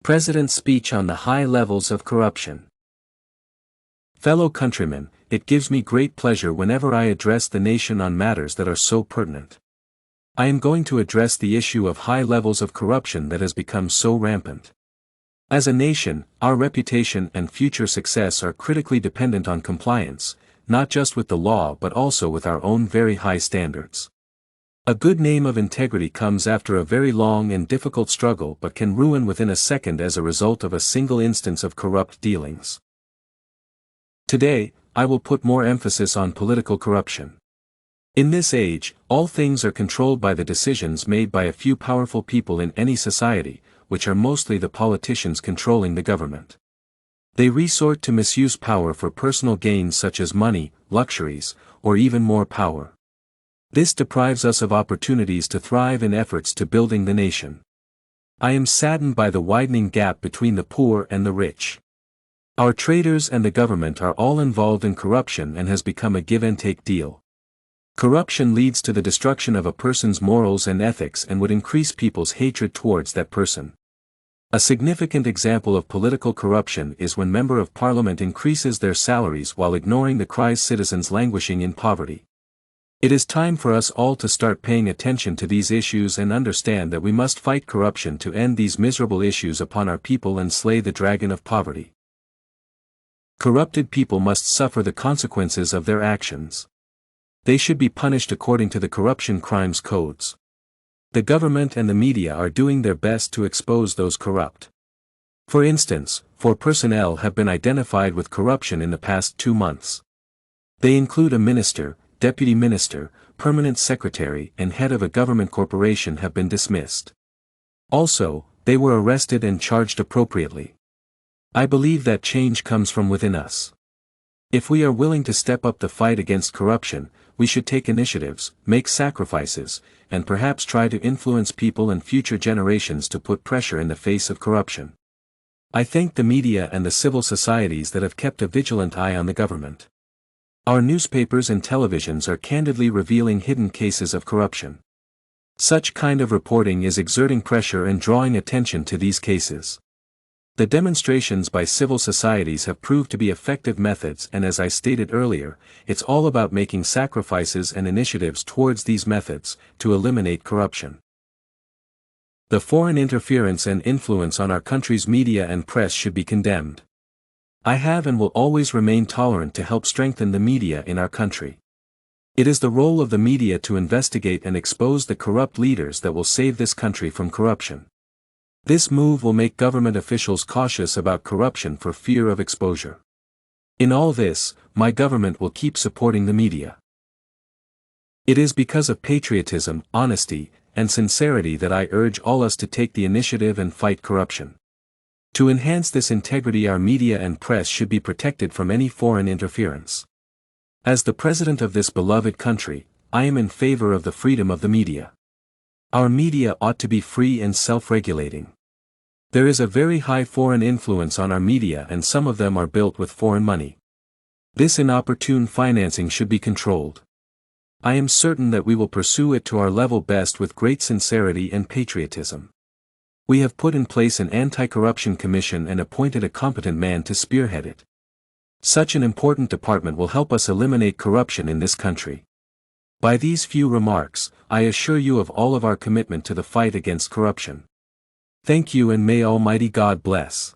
President's speech on the high levels of corruption. Fellow countrymen, it gives me great pleasure whenever I address the nation on matters that are so pertinent. I am going to address the issue of high levels of corruption that has become so rampant. As a nation, our reputation and future success are critically dependent on compliance, not just with the law but also with our own very high standards. A good name of integrity comes after a very long and difficult struggle but can ruin within a second as a result of a single instance of corrupt dealings. Today, I will put more emphasis on political corruption. In this age, all things are controlled by the decisions made by a few powerful people in any society, which are mostly the politicians controlling the government. They resort to misuse power for personal gains such as money, luxuries, or even more power. This deprives us of opportunities to thrive in efforts to building the nation. I am saddened by the widening gap between the poor and the rich. Our traders and the government are all involved in corruption and has become a give-and-take deal. Corruption leads to the destruction of a person's morals and ethics and would increase people's hatred towards that person. A significant example of political corruption is when Member of Parliament increases their salaries while ignoring the cries citizens languishing in poverty. It is time for us all to start paying attention to these issues and understand that we must fight corruption to end these miserable issues upon our people and slay the dragon of poverty. Corrupted people must suffer the consequences of their actions. They should be punished according to the corruption crimes codes. The government and the media are doing their best to expose those corrupt. For instance, 4 personnel have been identified with corruption in the past 2 months. They include a minister, deputy minister, permanent secretary and head of a government corporation have been dismissed. Also, they were arrested and charged appropriately. I believe that change comes from within us. If we are willing to step up the fight against corruption, we should take initiatives, make sacrifices, and perhaps try to influence people and future generations to put pressure in the face of corruption. I thank the media and the civil societies that have kept a vigilant eye on the government. Our newspapers and televisions are candidly revealing hidden cases of corruption. Such kind of reporting is exerting pressure and drawing attention to these cases. The demonstrations by civil societies have proved to be effective methods, and as I stated earlier, it's all about making sacrifices and initiatives towards these methods, to eliminate corruption. The foreign interference and influence on our country's media and press should be condemned. I have and will always remain tolerant to help strengthen the media in our country. It is the role of the media to investigate and expose the corrupt leaders that will save this country from corruption. This move will make government officials cautious about corruption for fear of exposure. In all this, my government will keep supporting the media. It is because of patriotism, honesty, and sincerity that I urge all us to take the initiative and fight corruption. To enhance this integrity, our media and press should be protected from any foreign interference. As the president of this beloved country, I am in favor of the freedom of the media. Our media ought to be free and self-regulating. There is a very high foreign influence on our media and some of them are built with foreign money. This inopportune financing should be controlled. I am certain that we will pursue it to our level best with great sincerity and patriotism. We have put in place an anti-corruption commission and appointed a competent man to spearhead it. Such an important department will help us eliminate corruption in this country. By these few remarks, I assure you of all of our commitment to the fight against corruption. Thank you and may Almighty God bless.